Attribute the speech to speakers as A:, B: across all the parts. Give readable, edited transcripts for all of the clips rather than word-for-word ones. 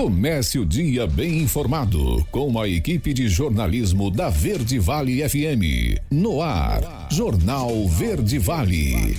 A: Comece o dia bem informado com a equipe de jornalismo da Verde Vale FM. No ar, Jornal Verde Vale.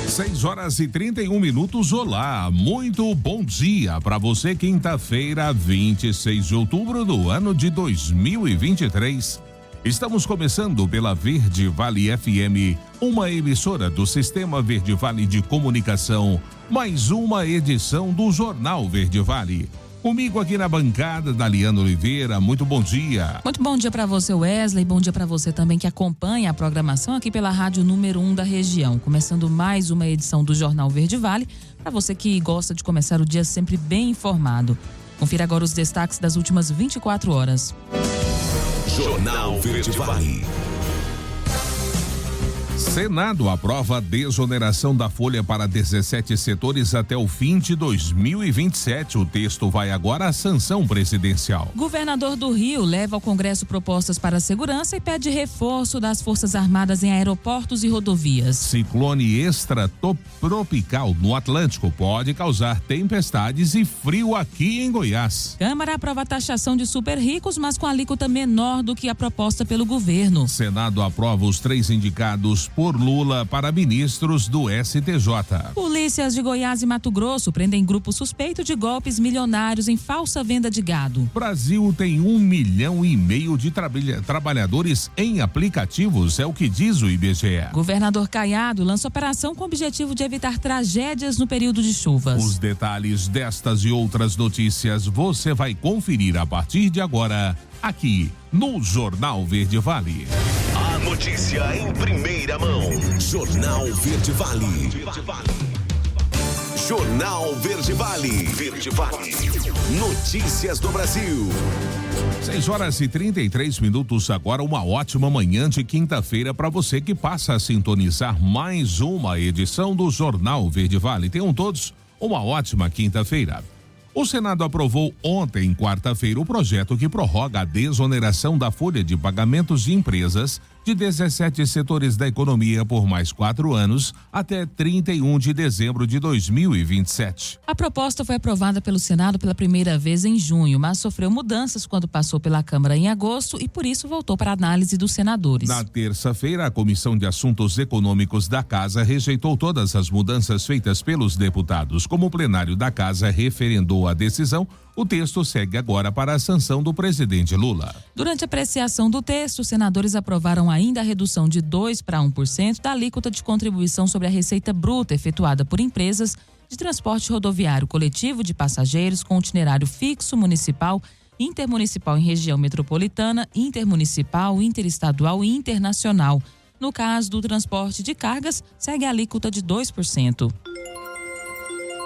B: 6h31. Olá, muito bom dia para você. Quinta-feira, 26 de outubro do ano de 2023. Estamos começando pela Verde Vale FM, uma emissora do Sistema Verde Vale de Comunicação, mais uma edição do Jornal Verde Vale. Comigo aqui na bancada, Daliana Oliveira, muito bom dia.
C: Muito bom dia para você, Wesley, bom dia para você também que acompanha a programação aqui pela rádio número 1 da região. Começando mais uma edição do Jornal Verde Vale, para você que gosta de começar o dia sempre bem informado. Confira agora os destaques das últimas 24 horas.
A: Jornal Verde Vale.
B: Senado aprova a desoneração da folha para 17 setores até o fim de 2027. O texto vai agora à sanção presidencial.
C: Governador do Rio leva ao Congresso propostas para a segurança e pede reforço das Forças Armadas em aeroportos e rodovias.
B: Ciclone extratropical no Atlântico pode causar tempestades e frio aqui em Goiás.
C: Câmara aprova a taxação de super ricos, mas com alíquota menor do que a proposta pelo governo.
B: Senado aprova os 3 indicados por Lula para ministros do STJ.
C: Polícias de Goiás e Mato Grosso prendem grupo suspeito de golpes milionários em falsa venda de gado.
B: Brasil tem 1,5 milhão de trabalhadores em aplicativos, é o que diz o IBGE.
C: Governador Caiado lança operação com o objetivo de evitar tragédias no período de chuvas.
B: Os detalhes destas e outras notícias você vai conferir a partir de agora, aqui no Jornal Verde Vale.
A: A notícia em primeira mão. Jornal Verde Vale. Jornal Verde Vale. Verde Vale. Notícias do Brasil.
B: 6h33. Agora uma ótima manhã de quinta-feira para você que passa a sintonizar mais uma edição do Jornal Verde Vale. Tenham todos uma ótima quinta-feira. O Senado aprovou ontem, quarta-feira, o projeto que prorroga a desoneração da folha de pagamentos de empresas de 17 setores da economia por mais 4 anos, até 31 de dezembro de 2027.
C: A proposta foi aprovada pelo Senado pela primeira vez em junho, mas sofreu mudanças quando passou pela Câmara em agosto e por isso voltou para a análise dos senadores.
B: Na terça-feira, a Comissão de Assuntos Econômicos da Casa rejeitou todas as mudanças feitas pelos deputados. Como o plenário da Casa referendou a decisão, o texto segue agora para a sanção do presidente Lula.
C: Durante a apreciação do texto, os senadores aprovaram ainda a redução de 2% para 1% da alíquota de contribuição sobre a receita bruta efetuada por empresas de transporte rodoviário coletivo de passageiros com itinerário fixo municipal, intermunicipal em região metropolitana, intermunicipal, interestadual e internacional. No caso do transporte de cargas, segue a alíquota de 2%.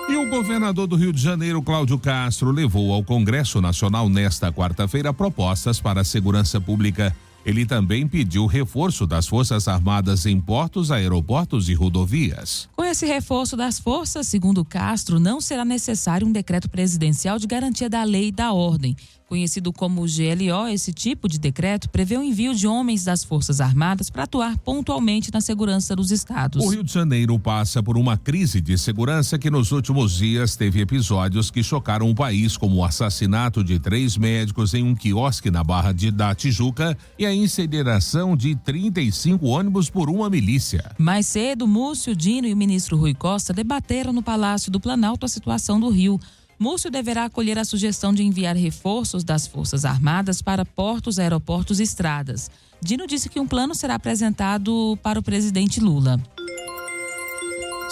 B: E o governador do Rio de Janeiro, Cláudio Castro, levou ao Congresso Nacional nesta quarta-feira propostas para a segurança pública. Ele também pediu reforço das Forças Armadas em portos, aeroportos e rodovias.
C: Com esse reforço das forças, segundo Castro, não será necessário um decreto presidencial de garantia da lei e da ordem. Conhecido como GLO, esse tipo de decreto prevê o envio de homens das Forças Armadas para atuar pontualmente na segurança dos estados.
B: O Rio de Janeiro passa por uma crise de segurança que nos últimos dias teve episódios que chocaram o país, como o assassinato de 3 médicos em um quiosque na Barra da Tijuca e a incineração de 35 ônibus por uma milícia.
C: Mais cedo, Múcio, Dino e o ministro Rui Costa debateram no Palácio do Planalto a situação do Rio. Múcio deverá acolher a sugestão de enviar reforços das Forças Armadas para portos, aeroportos e estradas. Dino disse que um plano será apresentado para o presidente Lula.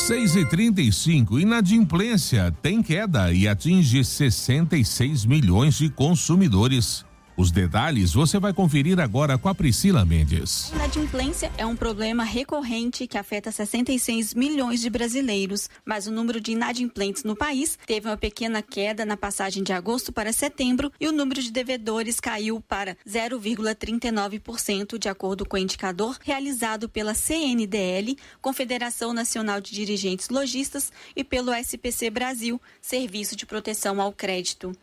B: 6h35. Inadimplência tem queda e atinge 66 milhões de consumidores. Os detalhes você vai conferir agora com a Priscila Mendes.
D: A inadimplência é um problema recorrente que afeta 66 milhões de brasileiros, mas o número de inadimplentes no país teve uma pequena queda na passagem de agosto para setembro e o número de devedores caiu para 0,39%, de acordo com o indicador realizado pela CNDL, Confederação Nacional de Dirigentes Lojistas, e pelo SPC Brasil, Serviço de Proteção ao Crédito.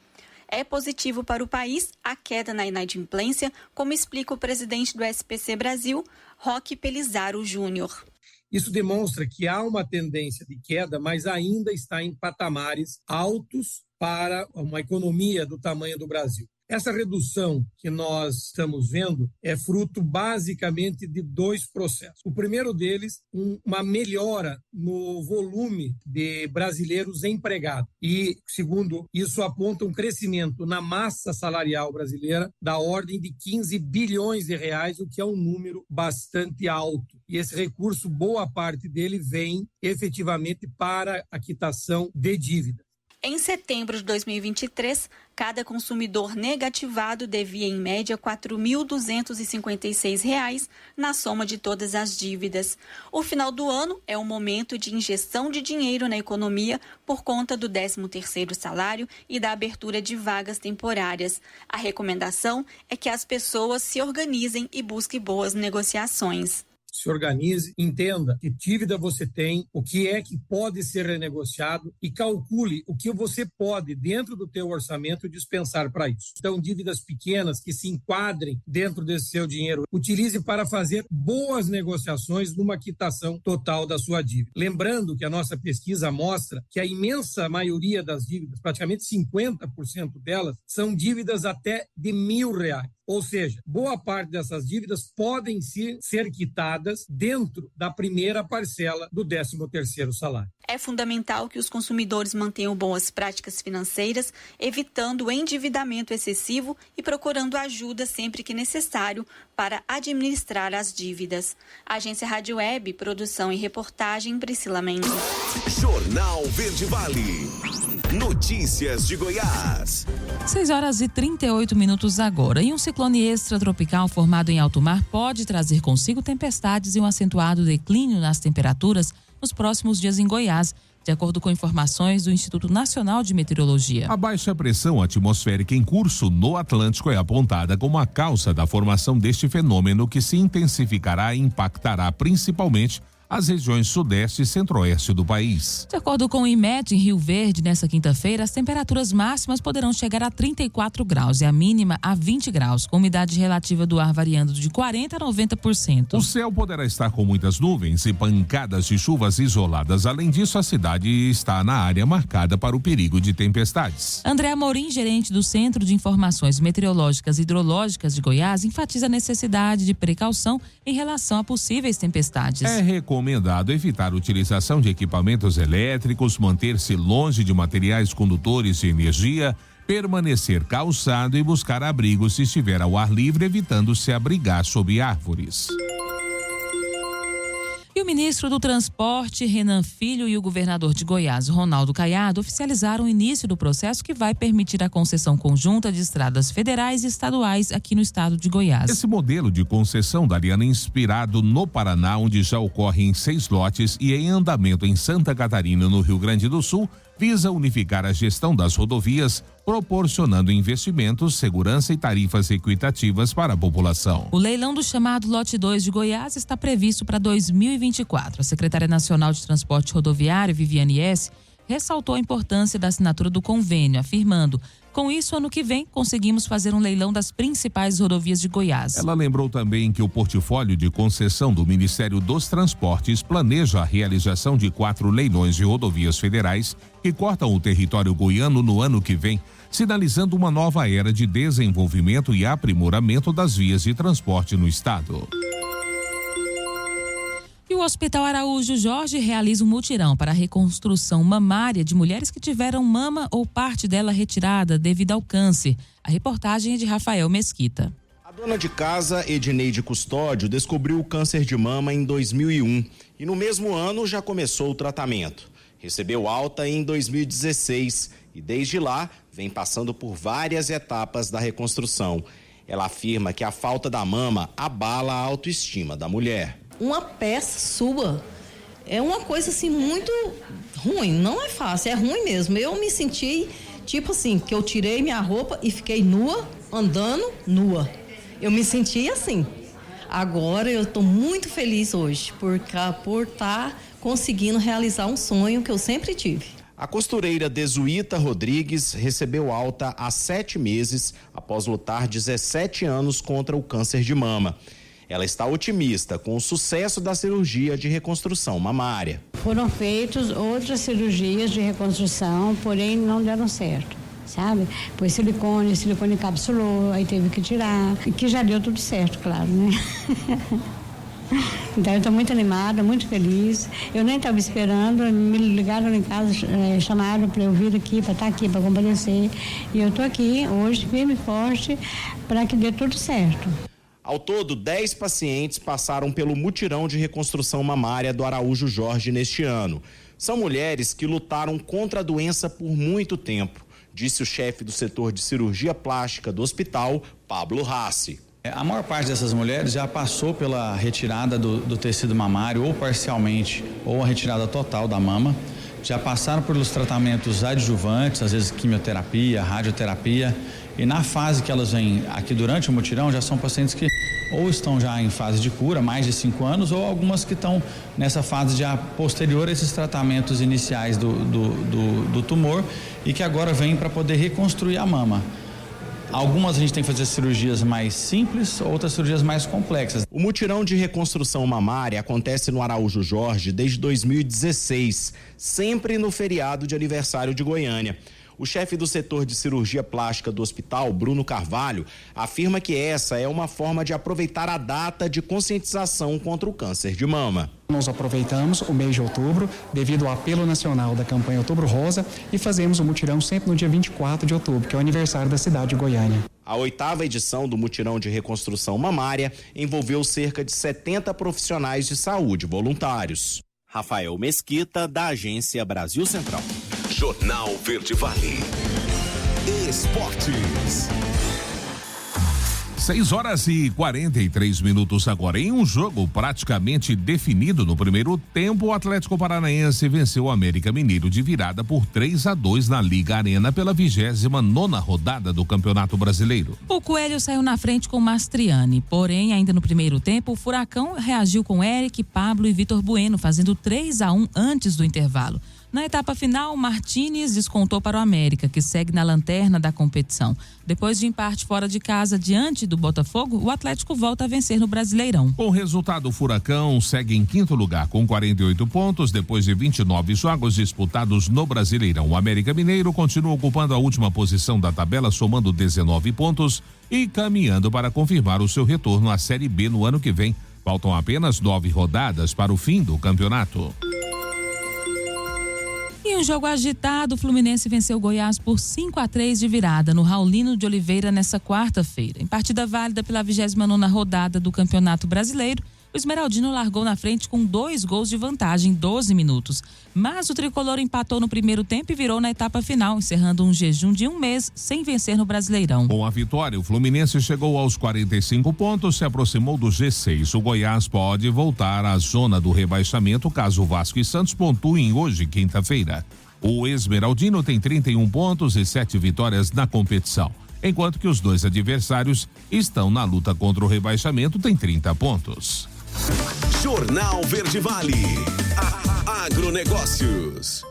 D: É positivo para o país a queda na inadimplência, como explica o presidente do SPC Brasil, Roque Pelizaro Júnior.
E: Isso demonstra que há uma tendência de queda, mas ainda está em patamares altos para uma economia do tamanho do Brasil. Essa redução que nós estamos vendo é fruto basicamente de dois processos. O primeiro deles, uma melhora no volume de brasileiros empregados. E, segundo, isso aponta um crescimento na massa salarial brasileira da ordem de 15 bilhões de reais, o que é um número bastante alto. E esse recurso, boa parte dele vem efetivamente para a quitação de dívida.
D: Em setembro de 2023, cada consumidor negativado devia, em média, R$ 4.256 na soma de todas as dívidas. O final do ano é um momento de injeção de dinheiro na economia por conta do 13º salário e da abertura de vagas temporárias. A recomendação é que as pessoas se organizem e busquem boas negociações.
E: Se organize, entenda que dívida você tem, o que é que pode ser renegociado e calcule o que você pode, dentro do teu orçamento, dispensar para isso. Então, dívidas pequenas que se enquadrem dentro desse seu dinheiro, utilize para fazer boas negociações numa quitação total da sua dívida. Lembrando que a nossa pesquisa mostra que a imensa maioria das dívidas, praticamente 50% delas, são dívidas até de R$1.000. Ou seja, boa parte dessas dívidas podem ser quitadas dentro da primeira parcela do 13º salário.
D: É fundamental que os consumidores mantenham boas práticas financeiras, evitando o endividamento excessivo e procurando ajuda sempre que necessário para administrar as dívidas. Agência Rádio Web, produção e reportagem, Priscila Mendes.
F: Jornal Verde Vale. Notícias de Goiás.
C: 6h38 agora. E um ciclone extratropical formado em alto mar pode trazer consigo tempestades e um acentuado declínio nas temperaturas nos próximos dias em Goiás, de acordo com informações do Instituto Nacional de Meteorologia.
B: A baixa pressão atmosférica em curso no Atlântico é apontada como a causa da formação deste fenômeno, que se intensificará e impactará principalmente as regiões sudeste e centro-oeste do país.
C: De acordo com o IMET, em Rio Verde, nesta quinta-feira, as temperaturas máximas poderão chegar a 34 graus e a mínima a 20 graus, com umidade relativa do ar variando de 40% a 90%.
B: O céu poderá estar com muitas nuvens e pancadas de chuvas isoladas. Além disso, a cidade está na área marcada para o perigo de tempestades.
C: André Amorim, gerente do Centro de Informações Meteorológicas e Hidrológicas de Goiás, enfatiza a necessidade de precaução em relação a possíveis tempestades.
B: É recomendado evitar a utilização de equipamentos elétricos, manter-se longe de materiais condutores de energia, permanecer calçado e buscar abrigo se estiver ao ar livre, evitando se abrigar sob árvores.
C: E o ministro do Transporte, Renan Filho, e o governador de Goiás, Ronaldo Caiado, oficializaram o início do processo que vai permitir a concessão conjunta de estradas federais e estaduais aqui no estado de Goiás.
B: Esse modelo de concessão daria inspirado no Paraná, onde já ocorre em 6 lotes, e em andamento em Santa Catarina, no Rio Grande do Sul, visa unificar a gestão das rodovias, proporcionando investimentos, segurança e tarifas equitativas para a população.
C: O leilão do chamado Lote 2 de Goiás está previsto para 2024. A secretária nacional de Transporte Rodoviário, Viviane S., ressaltou a importância da assinatura do convênio, afirmando: com isso, ano que vem, conseguimos fazer um leilão das principais rodovias de Goiás.
B: Ela lembrou também que o portfólio de concessão do Ministério dos Transportes planeja a realização de 4 leilões de rodovias federais que cortam o território goiano no ano que vem, sinalizando uma nova era de desenvolvimento e aprimoramento das vias de transporte no estado.
C: E o Hospital Araújo Jorge realiza um mutirão para a reconstrução mamária de mulheres que tiveram mama ou parte dela retirada devido ao câncer. A reportagem é de Rafael Mesquita.
G: A dona de casa, Edneide Custódio, descobriu o câncer de mama em 2001 e no mesmo ano já começou o tratamento. Recebeu alta em 2016 e desde lá vem passando por várias etapas da reconstrução. Ela afirma que a falta da mama abala a autoestima da mulher.
H: Uma peça sua é uma coisa assim muito ruim, não é fácil, é ruim mesmo. Eu me senti tipo assim, que eu tirei minha roupa e fiquei nua, andando nua. Eu me senti assim. Agora eu estou muito feliz hoje por estar conseguindo realizar um sonho que eu sempre tive.
G: A costureira Desuíta Rodrigues recebeu alta há 7 meses após lutar 17 anos contra o câncer de mama. Ela está otimista com o sucesso da cirurgia de reconstrução mamária.
I: Foram feitas outras cirurgias de reconstrução, porém não deram certo, sabe? Pois silicone encapsulou, aí teve que tirar, e que já deu tudo certo, claro, né? Então eu estou muito animada, muito feliz. Eu nem estava esperando, me ligaram em casa, chamaram para eu vir aqui, para estar aqui, para comparecer. E eu estou aqui hoje, firme e forte, para que dê tudo certo.
G: Ao todo, 10 pacientes passaram pelo mutirão de reconstrução mamária do Araújo Jorge neste ano. São mulheres que lutaram contra a doença por muito tempo, disse o chefe do setor de cirurgia plástica do hospital, Pablo Rassi.
J: A maior parte dessas mulheres já passou pela retirada do tecido mamário, ou parcialmente, ou a retirada total da mama. Já passaram pelos tratamentos adjuvantes, às vezes quimioterapia, radioterapia. E na fase que elas vêm aqui durante o mutirão, já são pacientes que ou estão já em fase de cura, mais de 5 anos, ou algumas que estão nessa fase já posterior a esses tratamentos iniciais do tumor e que agora vêm para poder reconstruir a mama. Algumas a gente tem que fazer cirurgias mais simples, outras cirurgias mais complexas.
G: O mutirão de reconstrução mamária acontece no Araújo Jorge desde 2016, sempre no feriado de aniversário de Goiânia. O chefe do setor de cirurgia plástica do hospital, Bruno Carvalho, afirma que essa é uma forma de aproveitar a data de conscientização contra o câncer de mama.
K: Nós aproveitamos o mês de outubro, devido ao apelo nacional da campanha Outubro Rosa, e fazemos o mutirão sempre no dia 24 de outubro, que é o aniversário da cidade de Goiânia.
G: A 8ª edição do mutirão de reconstrução mamária envolveu cerca de 70 profissionais de saúde voluntários. Rafael Mesquita, da Agência Brasil Central.
F: Jornal Verde Vale. Esportes.
B: 6h43 agora. Em um jogo praticamente definido no primeiro tempo, o Atlético Paranaense venceu o América Mineiro de virada por 3-2 na Liga Arena pela 29ª rodada do Campeonato Brasileiro.
C: O Coelho saiu na frente com Mastriani, porém, ainda no primeiro tempo, o Furacão reagiu com Eric, Pablo e Vitor Bueno, fazendo 3-1 antes do intervalo. Na etapa final, Martínez descontou para o América, que segue na lanterna da competição. Depois de empate fora de casa diante do Botafogo, o Atlético volta a vencer no Brasileirão.
B: Com o resultado, o Furacão segue em 5º lugar com 48 pontos, depois de 29 jogos disputados no Brasileirão. O América Mineiro continua ocupando a última posição da tabela, somando 19 pontos e caminhando para confirmar o seu retorno à Série B no ano que vem. Faltam apenas 9 rodadas para o fim do campeonato.
C: Em um jogo agitado, o Fluminense venceu o Goiás por 5-3 de virada no Raulino de Oliveira nessa quarta-feira. Em partida válida pela 29ª rodada do Campeonato Brasileiro, o Esmeraldino largou na frente com 2 gols de vantagem em 12 minutos. Mas o tricolor empatou no primeiro tempo e virou na etapa final, encerrando um jejum de um mês sem vencer no Brasileirão.
B: Com a vitória, o Fluminense chegou aos 45 pontos, se aproximou do G6. O Goiás pode voltar à zona do rebaixamento caso o Vasco e Santos pontuem hoje, quinta-feira. O Esmeraldino tem 31 pontos e 7 vitórias na competição, enquanto que os 2 adversários estão na luta contra o rebaixamento, tem 30 pontos.
F: Jornal Verde Vale. Agronegócios.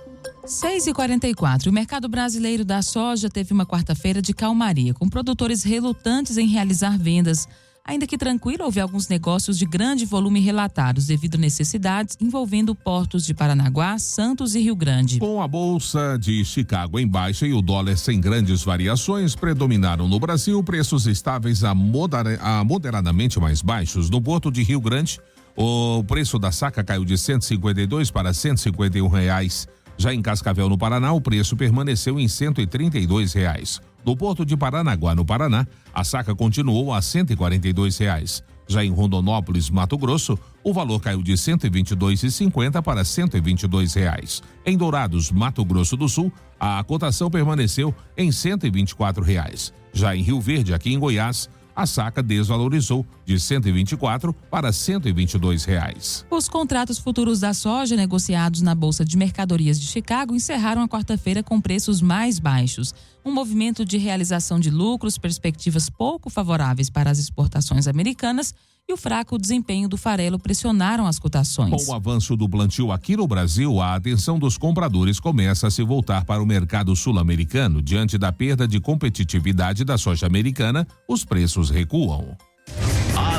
C: 6h44. O mercado brasileiro da soja teve uma quarta-feira de calmaria, com produtores relutantes em realizar vendas. Ainda que tranquilo, houve alguns negócios de grande volume relatados devido a necessidades envolvendo portos de Paranaguá, Santos e Rio Grande.
B: Com a Bolsa de Chicago em baixa e o dólar sem grandes variações, predominaram no Brasil preços estáveis a moderadamente mais baixos. No porto de Rio Grande, o preço da saca caiu de R$152 para R$151. Já em Cascavel, no Paraná, o preço permaneceu em R$132. No porto de Paranaguá, no Paraná, a saca continuou a R$142. Já em Rondonópolis, Mato Grosso, o valor caiu de R$122,50 para R$122. Em Dourados, Mato Grosso do Sul, a cotação permaneceu em R$124. Já em Rio Verde, aqui em Goiás, a saca desvalorizou de R$124 para R$122.
C: Os contratos futuros da soja negociados na Bolsa de Mercadorias de Chicago encerraram a quarta-feira com preços mais baixos. Um movimento de realização de lucros, perspectivas pouco favoráveis para as exportações americanas e o fraco desempenho do farelo pressionaram as cotações.
B: Com o avanço do plantio aqui no Brasil, a atenção dos compradores começa a se voltar para o mercado sul-americano. Diante da perda de competitividade da soja americana, os preços recuam.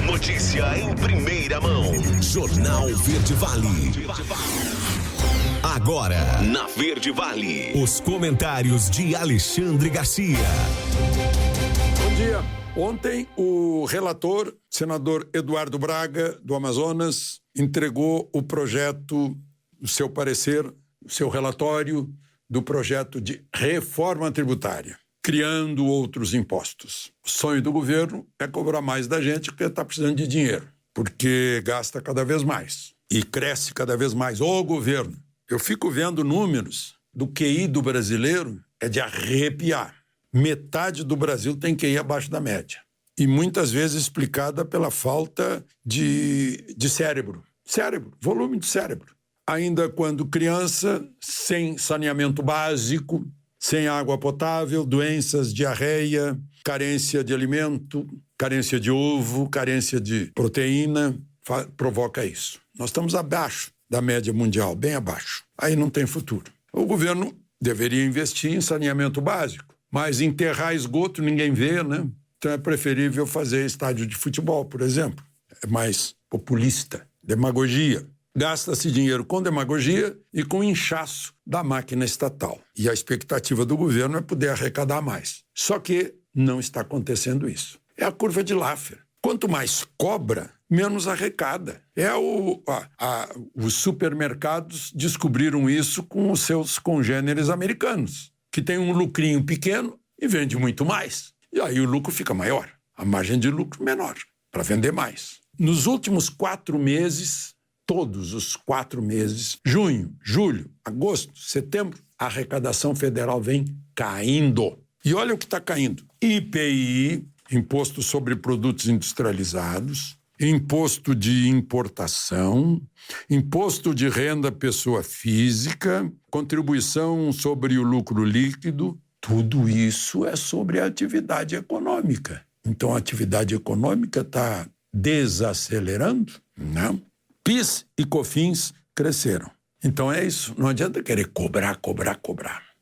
F: Notícia em primeira mão. Jornal Verde Vale. Agora, na Verde Vale, os comentários de Alexandre Garcia.
L: Bom dia. Ontem, o relator, senador Eduardo Braga, do Amazonas, entregou o projeto, o seu parecer, o seu relatório do projeto de reforma tributária, criando outros impostos. O sonho do governo é cobrar mais da gente porque está precisando de dinheiro, porque gasta cada vez mais e cresce cada vez mais. Ô, governo, eu fico vendo números do QI do brasileiro, é de arrepiar. Metade do Brasil tem QI abaixo da média. E muitas vezes explicada pela falta de cérebro. Cérebro, volume de cérebro. Ainda quando criança, sem saneamento básico, sem água potável, doenças, diarreia, carência de alimento, carência de ovo, carência de proteína, provoca isso. Nós estamos abaixo da média mundial, bem abaixo. Aí não tem futuro. O governo deveria investir em saneamento básico, mas enterrar esgoto ninguém vê, né? Então é preferível fazer estádio de futebol, por exemplo. É mais populista, demagogia. Gasta-se dinheiro com demagogia e com inchaço da máquina estatal. E a expectativa do governo é poder arrecadar mais. Só que não está acontecendo isso. É a curva de Laffer. Quanto mais cobra, menos arrecada. Os supermercados descobriram isso com os seus congêneres americanos, que tem um lucrinho pequeno e vende muito mais. E aí o lucro fica maior, a margem de lucro menor, para vender mais. Nos últimos 4 meses, todos os 4 meses, junho, julho, agosto, setembro, a arrecadação federal vem caindo. E olha o que está caindo. IPI, Imposto sobre Produtos Industrializados, Imposto de Importação, Imposto de Renda Pessoa Física, Contribuição sobre o Lucro Líquido. Tudo isso é sobre a atividade econômica. Então, a atividade econômica está desacelerando? Não. PIS e COFINS cresceram. Então, é isso. Não adianta querer cobrar.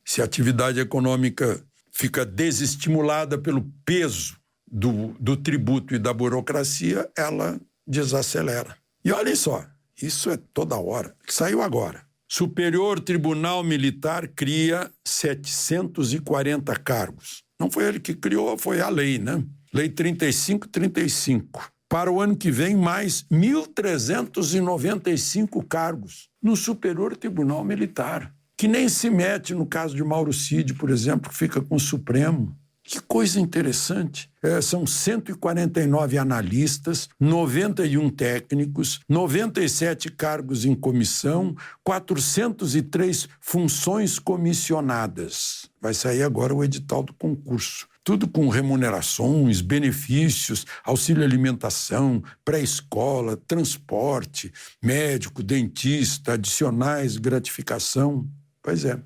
L: Se a atividade econômica fica desestimulada pelo peso do tributo e da burocracia, ela desacelera. E olhem só, isso é toda hora. Saiu agora. Superior Tribunal Militar cria 740 cargos. Não foi ele que criou, foi a lei, né? Lei 3535. Para o ano que vem, mais 1.395 cargos no Superior Tribunal Militar, que nem se mete no caso de Mauro Cid, por exemplo, que fica com o Supremo. Que coisa interessante. São 149 analistas, 91 técnicos, 97 cargos em comissão, 403 funções comissionadas. Vai sair agora o edital do concurso. Tudo com remunerações, benefícios, auxílio alimentação, pré-escola, transporte, médico, dentista, adicionais, gratificação. Pois é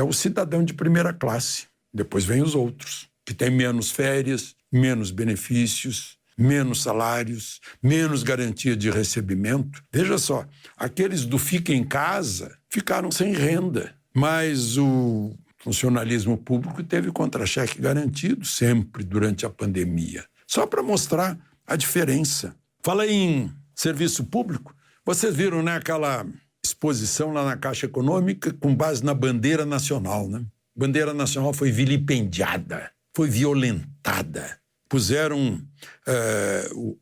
L: o cidadão de primeira classe. Depois vem os outros, que tem menos férias, menos benefícios, menos salários, menos garantia de recebimento. Veja só, aqueles do Fica em Casa ficaram sem renda, mas o funcionalismo público teve contra-cheque garantido sempre durante a pandemia. Só para mostrar a diferença. Falei em serviço público, vocês viram, né, aquela exposição lá na Caixa Econômica com base na bandeira nacional, né? Bandeira nacional foi vilipendiada, foi violentada. Puseram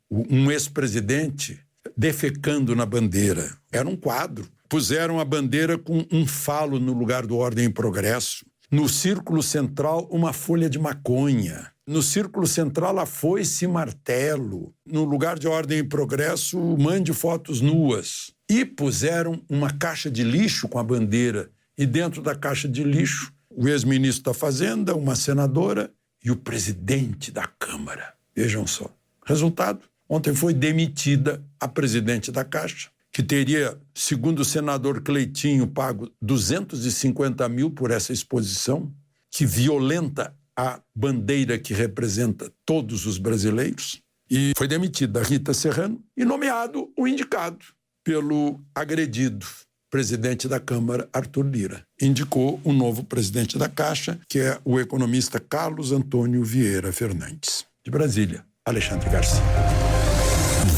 L: um ex-presidente defecando na bandeira. Era um quadro. Puseram a bandeira com um falo no lugar do Ordem e Progresso. No círculo central, uma folha de maconha. No círculo central, a foice e martelo. No lugar de Ordem e Progresso, mande fotos nuas. E puseram uma caixa de lixo com a bandeira. E dentro da caixa de lixo, o ex-ministro da Fazenda, uma senadora e o presidente da Câmara. Vejam só. Resultado, ontem foi demitida a presidente da Caixa, que teria, segundo o senador Cleitinho, pago 250 mil por essa exposição, que violenta a bandeira que representa todos os brasileiros. E foi demitida a Rita Serrano e nomeado o indicado pelo agredido presidente da Câmara, Arthur Lira. Indicou o novo presidente da Caixa, que é o economista Carlos Antônio Vieira Fernandes. De Brasília, Alexandre Garcia.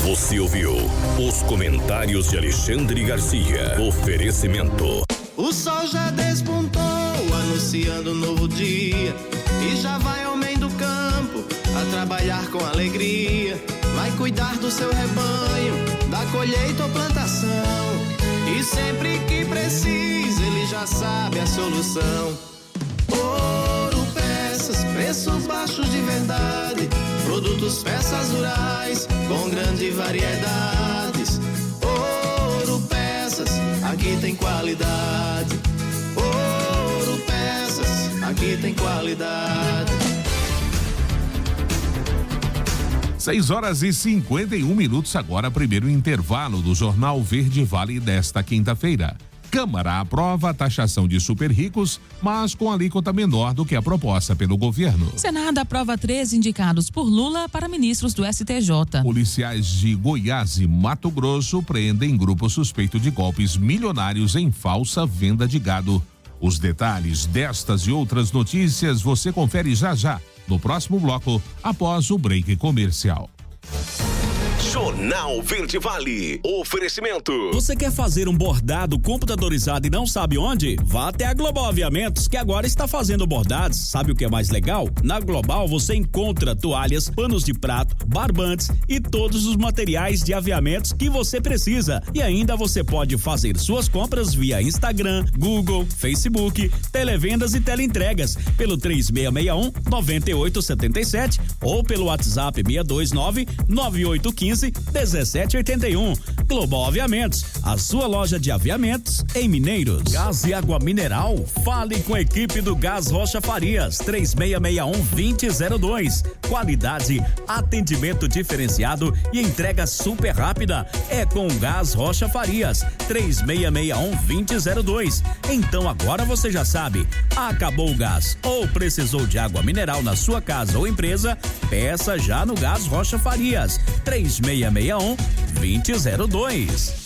F: Você ouviu os comentários de Alexandre Garcia. Oferecimento.
M: O sol já despontou, anunciando um novo dia. E já vai homem do campo a trabalhar com alegria. Vai cuidar do seu rebanho, da colheita ou plantação. E sempre que precisa, ele já sabe a solução. Ouro Peças, preços baixos de verdade. Produtos, peças rurais, com grandes variedades. Ouro Peças, aqui tem qualidade. Ouro Peças, aqui tem qualidade.
B: 6h51, agora primeiro intervalo do Jornal Verde Vale desta quinta-feira. Câmara aprova a taxação de super ricos, mas com alíquota menor do que a proposta pelo governo.
C: Senado aprova 3 indicados por Lula para ministros do STJ.
B: Policiais de Goiás e Mato Grosso prendem grupo suspeito de golpes milionários em falsa venda de gado. Os detalhes destas e outras notícias você confere já no próximo bloco, após o break comercial.
F: Jornal Verde Vale. Oferecimento.
N: Você quer fazer um bordado computadorizado e não sabe onde? Vá até a Global Aviamentos, que agora está fazendo bordados. Sabe o que é mais legal? Na Global você encontra toalhas, panos de prato, barbantes e todos os materiais de aviamentos que você precisa. E ainda você pode fazer suas compras via Instagram, Google, Facebook, televendas e teleentregas pelo 3661-9877 ou pelo WhatsApp 629-9815-1781. Global Aviamentos, a sua loja de aviamentos em Mineiros. Gás e água mineral? Fale com a equipe do Gás Rocha Farias, 3661-2002. Qualidade, atendimento diferenciado e entrega super rápida. É com o Gás Rocha Farias, 3661-2002. Então agora você já sabe, acabou o gás ou precisou de água mineral na sua casa ou empresa? Peça já no Gás Rocha Farias, 3661-2002.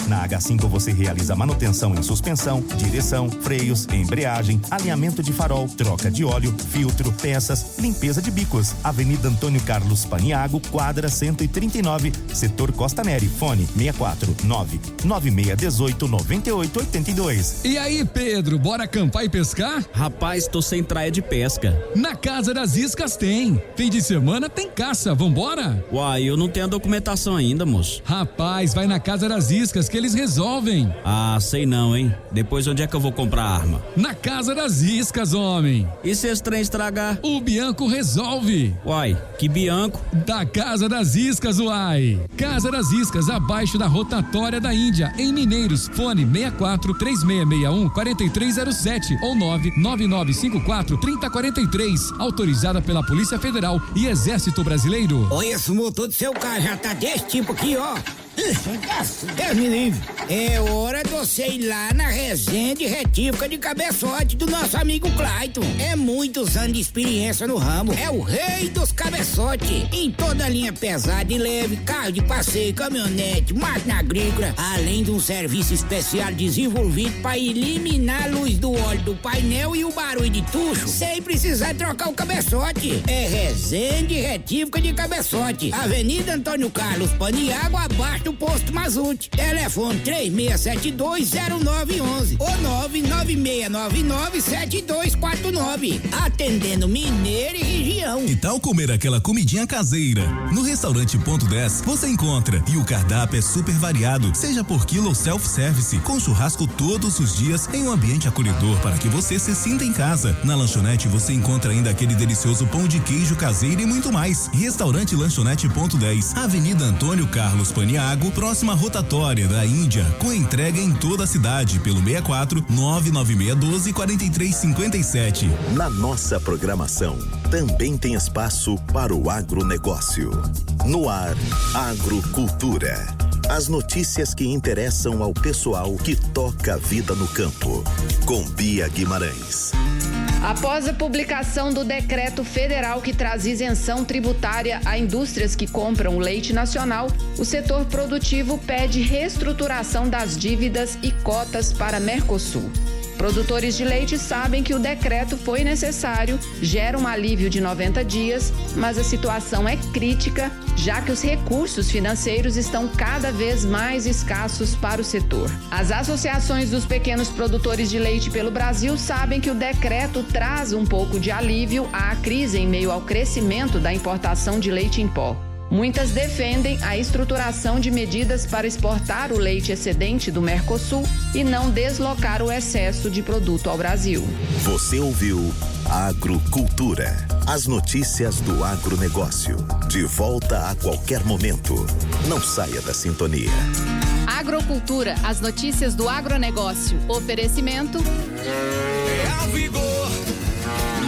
O: Na H5 você realiza manutenção em suspensão, direção, freios, embreagem, alinhamento de farol, troca de óleo, filtro, peças, limpeza de bicos. Avenida Antônio Carlos Paniago, quadra 139, setor Costa Neri. Fone 649-9618-9882.
P: E aí, Pedro, bora acampar e pescar?
N: Rapaz, tô sem traia de pesca.
P: Na Casa das Iscas tem. Fim de semana tem caça, vambora?
N: Uai, eu não tenho a documentação ainda, moço.
P: Rapaz, vai na Casa das Iscas que eles resolvem.
N: Ah, sei não, hein? Depois onde é que eu vou comprar arma?
P: Na Casa das Iscas, homem.
N: E se esse trem estragar?
P: O Bianco resolve.
N: Uai, que Bianco?
P: Da Casa das Iscas, uai. Casa das Iscas, abaixo da rotatória da Índia, em Mineiros. Fone 64-3661-4307 ou 99954-3043. Autorizada pela Polícia Federal e Exército Brasileiro.
Q: Olha, esse motor do seu carro já tá desse tipo aqui, ó. Deus me livre. É hora de você ir lá na resenha de retífica de cabeçote do nosso amigo Clayton. É muitos anos de experiência no ramo. É o rei dos cabeçotes. Em toda a linha pesada e leve, carro de passeio, caminhonete, máquina agrícola, além de um serviço especial desenvolvido para eliminar a luz do óleo do painel e o barulho de tucho, sem precisar trocar o cabeçote. É resenha de retífica de cabeçote. Avenida Antônio Carlos Paniago, abaixo do posto Mazute. Telefone 36720911 ou 996997249. Atendendo Mineiro e região.
R: Que tal comer aquela comidinha caseira? No restaurante Ponto 10 você encontra, e o cardápio é super variado, seja por quilo ou self-service, com churrasco todos os dias em um ambiente acolhedor para que você se sinta em casa. Na lanchonete você encontra ainda aquele delicioso pão de queijo caseiro e muito mais. Restaurante Lanchonete Ponto 10, Avenida Antônio Carlos Paniago, próxima rotatória da Índia, com entrega em toda a cidade pelo 64-99612-4357.
F: Na nossa programação também tem espaço para o agronegócio. No ar, Agrocultura. As notícias que interessam ao pessoal que toca a vida no campo. Com Bia Guimarães.
S: Após a publicação do decreto federal que traz isenção tributária a indústrias que compram leite nacional, o setor produtivo pede reestruturação das dívidas e cotas para Mercosul. Produtores de leite sabem que o decreto foi necessário, gera um alívio de 90 dias, mas a situação é crítica já que os recursos financeiros estão cada vez mais escassos para o setor. As associações dos pequenos produtores de leite pelo Brasil sabem que o decreto traz um pouco de alívio à crise em meio ao crescimento da importação de leite em pó. Muitas defendem a estruturação de medidas para exportar o leite excedente do Mercosul e não deslocar o excesso de produto ao Brasil.
F: Você ouviu Agrocultura. As notícias do agronegócio. De volta a qualquer momento. Não saia da sintonia.
T: Agrocultura. As notícias do agronegócio. Oferecimento.
M: É a Vigor.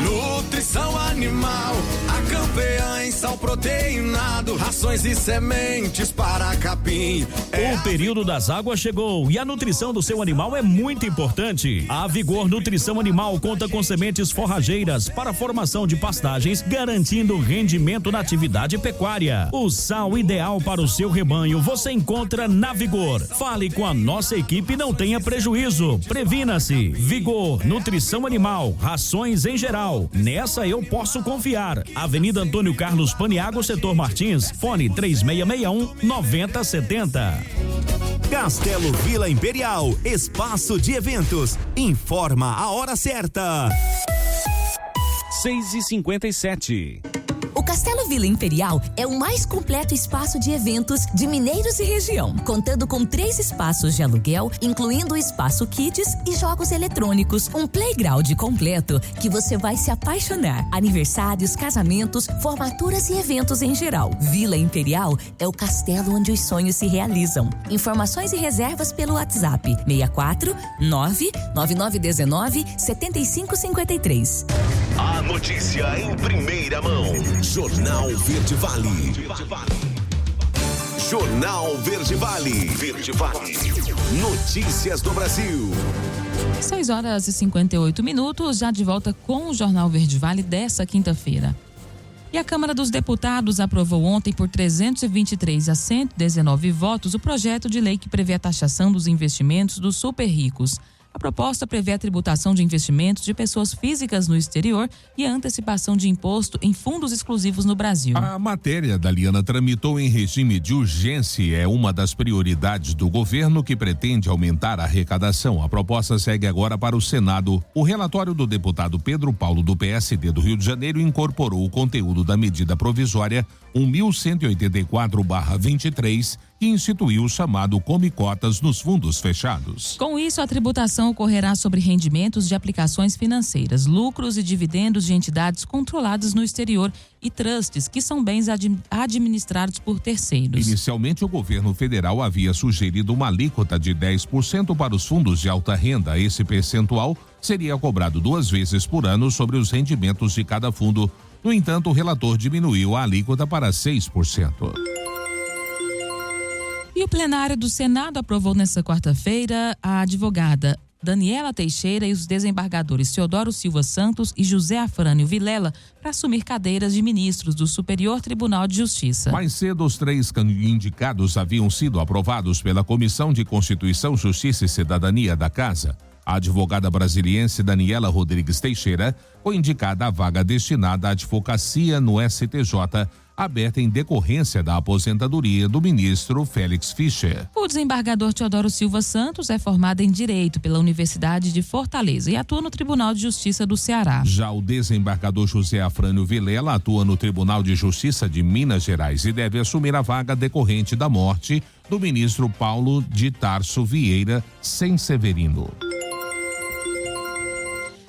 M: Nutrição animal, a campeã em sal proteinado, rações e sementes para capim.
N: O período das águas chegou e a nutrição do seu animal é muito importante. A Vigor Nutrição Animal conta com sementes forrageiras para a formação de pastagens, garantindo rendimento na atividade pecuária. O sal ideal para o seu rebanho você encontra na Vigor. Fale com a nossa equipe e não tenha prejuízo. Previna-se. Vigor Nutrição Animal, rações em geral. Nessa eu posso confiar. Avenida Antônio Carlos Paniago, Setor Martins. Fone 3661-9070.
O: Castelo Vila Imperial, espaço de eventos. Informa a hora certa.
N: 6h57.
U: O Castelo Vila Imperial é o mais completo espaço de eventos de Mineiros e região, contando com 3 espaços de aluguel, incluindo o espaço Kids e jogos eletrônicos, um playground completo que você vai se apaixonar. Aniversários, casamentos, formaturas e eventos em geral. Vila Imperial é o castelo onde os sonhos se realizam. Informações e reservas pelo WhatsApp 64 99919 7553.
F: A notícia em primeira mão. Jornal Verde Vale. Jornal Verde Vale. Verde Vale. Notícias do Brasil.
C: 6h58, já de volta com o Jornal Verde Vale dessa quinta-feira. E a Câmara dos Deputados aprovou ontem por 323 a 119 votos o projeto de lei que prevê a taxação dos investimentos dos super ricos. A proposta prevê a tributação de investimentos de pessoas físicas no exterior e a antecipação de imposto em fundos exclusivos no Brasil.
B: A matéria, Daliana, tramitou em regime de urgência e é uma das prioridades do governo que pretende aumentar a arrecadação. A proposta segue agora para o Senado. O relatório do deputado Pedro Paulo, do PSD do Rio de Janeiro, incorporou o conteúdo da medida provisória 1184/23, que instituiu o chamado Come Cotas nos fundos fechados.
C: Com isso, a tributação ocorrerá sobre rendimentos de aplicações financeiras, lucros e dividendos de entidades controladas no exterior e trusts, que são bens administrados por terceiros.
B: Inicialmente, o governo federal havia sugerido uma alíquota de 10% para os fundos de alta renda. Esse percentual seria cobrado 2 vezes por ano sobre os rendimentos de cada fundo. No entanto, o relator diminuiu a alíquota para 6%.
C: E o plenário do Senado aprovou nesta quarta-feira a advogada Daniela Teixeira e os desembargadores Teodoro Silva Santos e José Afrânio Vilela para assumir cadeiras de ministros do Superior Tribunal de Justiça.
B: Mais cedo, os 3 indicados haviam sido aprovados pela Comissão de Constituição, Justiça e Cidadania da Casa. A advogada brasiliense Daniela Rodrigues Teixeira foi indicada à vaga destinada à advocacia no STJ, aberta em decorrência da aposentadoria do ministro Félix Fischer.
C: O desembargador Teodoro Silva Santos é formado em Direito pela Universidade de Fortaleza e atua no Tribunal de Justiça do Ceará.
B: Já o desembargador José Afrânio Vilela atua no Tribunal de Justiça de Minas Gerais e deve assumir a vaga decorrente da morte do ministro Paulo de Tarso Vieira Senseverino.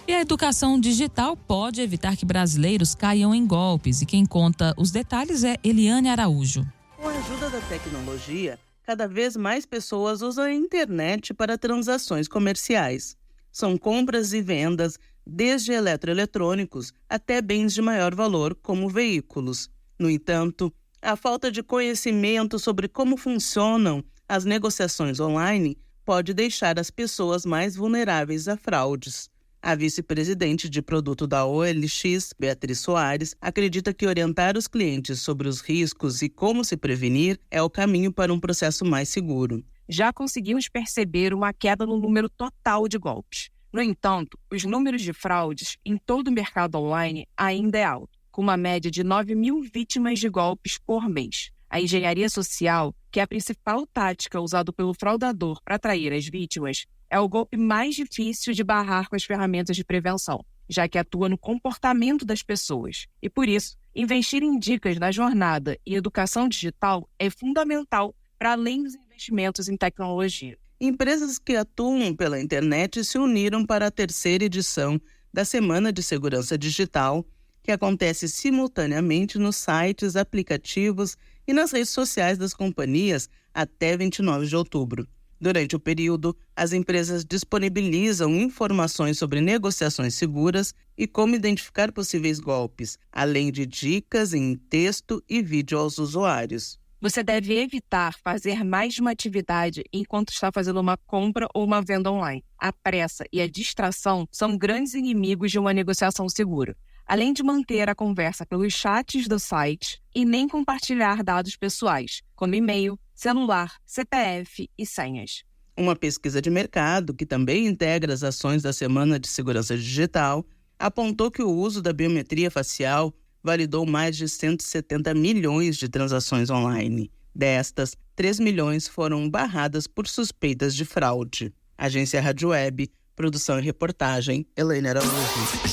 C: E a educação digital pode evitar que brasileiros caiam em golpes. E quem conta os detalhes é Eliane Araújo.
V: Com a ajuda da tecnologia, cada vez mais pessoas usam a internet para transações comerciais. São compras e vendas, desde eletroeletrônicos até bens de maior valor, como veículos. No entanto, a falta de conhecimento sobre como funcionam as negociações online pode deixar as pessoas mais vulneráveis a fraudes. A vice-presidente de produto da OLX, Beatriz Soares, acredita que orientar os clientes sobre os riscos e como se prevenir é o caminho para um processo mais seguro.
W: Já conseguimos perceber uma queda no número total de golpes. No entanto, os números de fraudes em todo o mercado online ainda é alto. com uma média de 9.000 vítimas de golpes por mês. A engenharia social, que é a principal tática usada pelo fraudador para atrair as vítimas, é o golpe mais difícil de barrar com as ferramentas de prevenção, já que atua no comportamento das pessoas. E por isso, investir em dicas na jornada e educação digital é fundamental para além dos investimentos em tecnologia.
V: Empresas que atuam pela internet se uniram para a terceira edição da Semana de Segurança Digital, que acontece simultaneamente nos sites, aplicativos e nas redes sociais das companhias até 29 de outubro. Durante o período, as empresas disponibilizam informações sobre negociações seguras e como identificar possíveis golpes, além de dicas em texto e vídeo aos usuários.
W: Você deve evitar fazer mais de uma atividade enquanto está fazendo uma compra ou uma venda online. A pressa e a distração são grandes inimigos de uma negociação segura. Além de manter a conversa pelos chats do site e nem compartilhar dados pessoais, como e-mail, celular, CPF e senhas.
V: Uma pesquisa de mercado, que também integra as ações da Semana de Segurança Digital, apontou que o uso da biometria facial validou mais de 170 milhões de transações online. Destas, 3 milhões foram barradas por suspeitas de fraude. Agência Rádio Web, produção e reportagem, Elaine Araújo.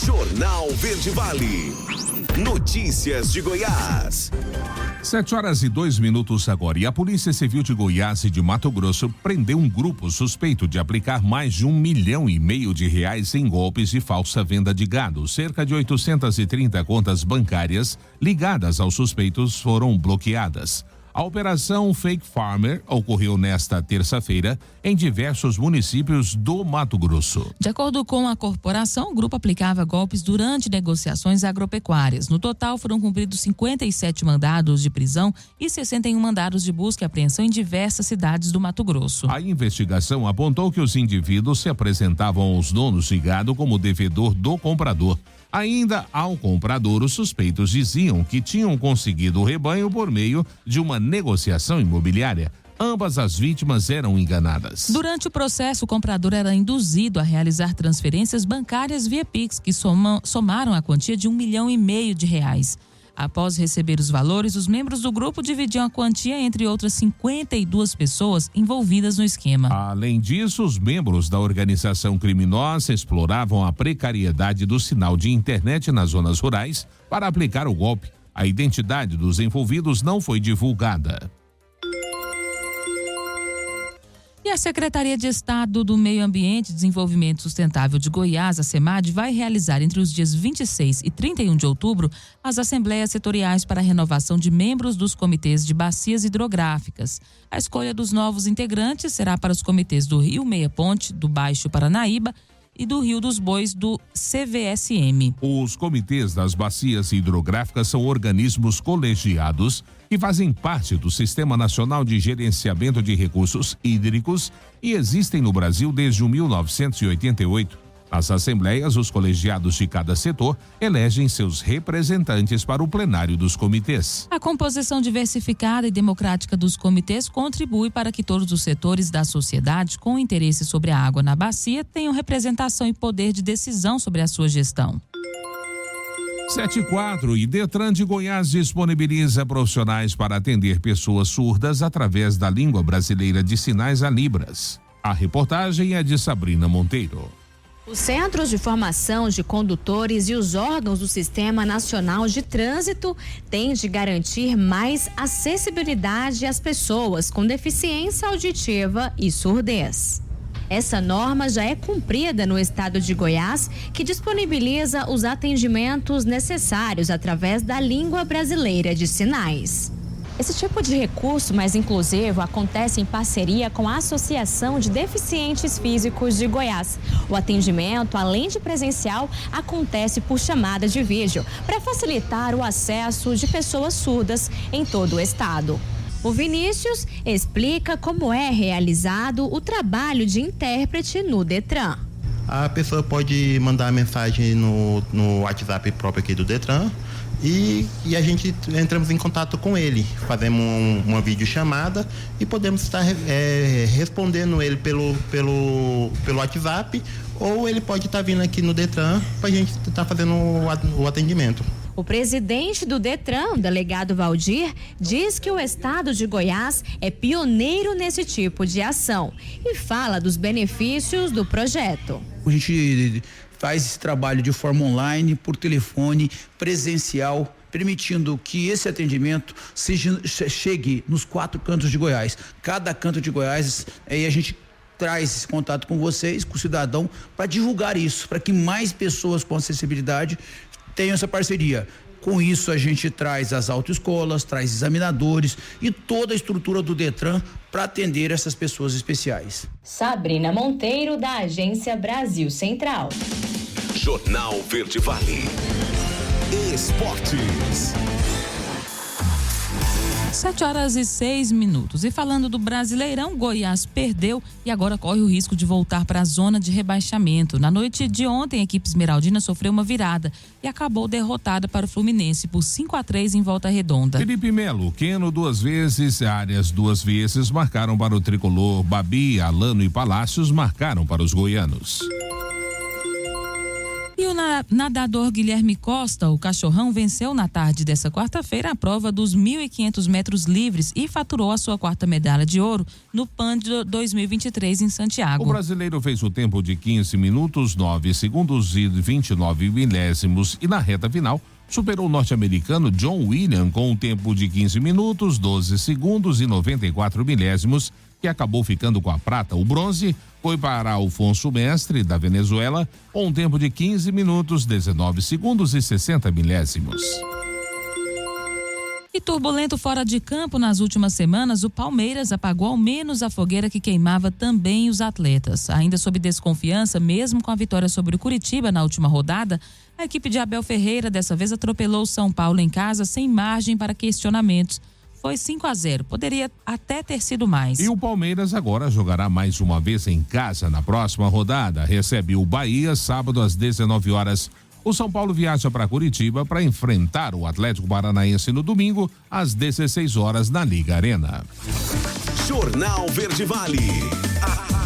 F: Jornal Verde Vale. Notícias de Goiás.
B: 7h02 agora. E a Polícia Civil de Goiás e de Mato Grosso prendeu um grupo suspeito de aplicar mais de R$1,5 milhão em golpes de falsa venda de gado. Cerca de 830 contas bancárias ligadas aos suspeitos foram bloqueadas. A operação Fake Farmer ocorreu nesta terça-feira em diversos municípios do Mato Grosso.
C: De acordo com a corporação, o grupo aplicava golpes durante negociações agropecuárias. No total, foram cumpridos 57 mandados de prisão e 61 mandados de busca e apreensão em diversas cidades do Mato Grosso.
B: A investigação apontou que os indivíduos se apresentavam aos donos de gado como devedor do comprador. Ainda ao comprador, os suspeitos diziam que tinham conseguido o rebanho por meio de uma negociação imobiliária. Ambas as vítimas eram enganadas.
C: Durante o processo, o comprador era induzido a realizar transferências bancárias via Pix, que somaram a quantia de R$1,5 milhão. Após receber os valores, os membros do grupo dividiam a quantia entre outras 52 pessoas envolvidas no esquema.
B: Além disso, os membros da organização criminosa exploravam a precariedade do sinal de internet nas zonas rurais para aplicar o golpe. A identidade dos envolvidos não foi divulgada.
C: E a Secretaria de Estado do Meio Ambiente e Desenvolvimento Sustentável de Goiás, a SEMAD, vai realizar entre os dias 26 e 31 de outubro as assembleias setoriais para a renovação de membros dos comitês de bacias hidrográficas. A escolha dos novos integrantes será para os comitês do Rio Meia Ponte, do Baixo Paranaíba e do Rio dos Bois, do CVSM.
B: Os comitês das bacias hidrográficas são organismos colegiados que fazem parte do Sistema Nacional de Gerenciamento de Recursos Hídricos e existem no Brasil desde 1988. Nas assembleias, os colegiados de cada setor elegem seus representantes para o plenário dos comitês.
C: A composição diversificada e democrática dos comitês contribui para que todos os setores da sociedade com interesse sobre a água na bacia tenham representação e poder de decisão sobre a sua gestão.
B: 7h04, e Detran de Goiás disponibiliza profissionais para atender pessoas surdas através da língua brasileira de sinais a Libras. A reportagem é de Sabrina Monteiro.
A: Os centros de formação de condutores e os órgãos do Sistema Nacional de Trânsito têm de garantir mais acessibilidade às pessoas com deficiência auditiva e surdez. Essa norma já é cumprida no estado de Goiás, que disponibiliza os atendimentos necessários através da língua brasileira de sinais. Esse tipo de recurso mais inclusivo acontece em parceria com a Associação de Deficientes Físicos de Goiás. O atendimento, além de presencial, acontece por chamada de vídeo, para facilitar o acesso de pessoas surdas em todo o estado. O Vinícius explica como é realizado o trabalho de intérprete no Detran.
D: A pessoa pode mandar mensagem no WhatsApp próprio aqui do Detran e a gente entramos em contato com ele, fazemos uma videochamada e podemos estar respondendo ele pelo WhatsApp, ou ele pode estar vindo aqui no Detran para a gente estar fazendo o atendimento.
A: O presidente do Detran, o delegado Valdir, diz que o estado de Goiás é pioneiro nesse tipo de ação e fala dos benefícios do projeto.
E: A gente faz esse trabalho de forma online, por telefone, presencial, permitindo que esse atendimento chegue nos 4 cantos de Goiás. Cada canto de Goiás, aí a gente traz esse contato com vocês, com o cidadão, para divulgar isso, para que mais pessoas com acessibilidade tenham essa parceria. Com isso a gente traz as autoescolas, traz examinadores e toda a estrutura do Detran para atender essas pessoas especiais.
A: Sabrina Monteiro, da Agência Brasil Central.
F: Jornal Verde Vale. Esportes.
C: 7h06. E falando do Brasileirão, Goiás perdeu e agora corre o risco de voltar para a zona de rebaixamento. Na noite de ontem, a equipe esmeraldina sofreu uma virada e acabou derrotada para o Fluminense por 5-3 em Volta Redonda.
B: Felipe Melo, Queno 2 vezes, Arias 2 vezes marcaram para o tricolor. Babi, Alano e Palácios marcaram para os goianos.
C: E o nadador Guilherme Costa, o cachorrão, venceu na tarde dessa quarta-feira a prova dos 1.500 metros livres e faturou a sua 4ª medalha de ouro no PAN de 2023 em Santiago.
B: O brasileiro fez o tempo de 15 minutos, 9 segundos e 29 milésimos e na reta final superou o norte-americano John William com um tempo de 15 minutos, 12 segundos e 94 milésimos, que acabou ficando com a prata. O bronze foi para Alfonso Mestre, da Venezuela, com um tempo de 15 minutos, 19 segundos e 60 milésimos.
C: E turbulento fora de campo nas últimas semanas, o Palmeiras apagou ao menos a fogueira que queimava também os atletas. Ainda sob desconfiança, mesmo com a vitória sobre o Curitiba na última rodada, a equipe de Abel Ferreira dessa vez atropelou o São Paulo em casa sem margem para questionamentos. Foi 5-0, poderia até ter sido mais.
B: E o Palmeiras agora jogará mais uma vez em casa na próxima rodada. Recebe o Bahia sábado às 19 horas. O São Paulo viaja para Curitiba para enfrentar o Atlético Paranaense no domingo às 16 horas na Liga Arena.
F: Jornal Verde Vale.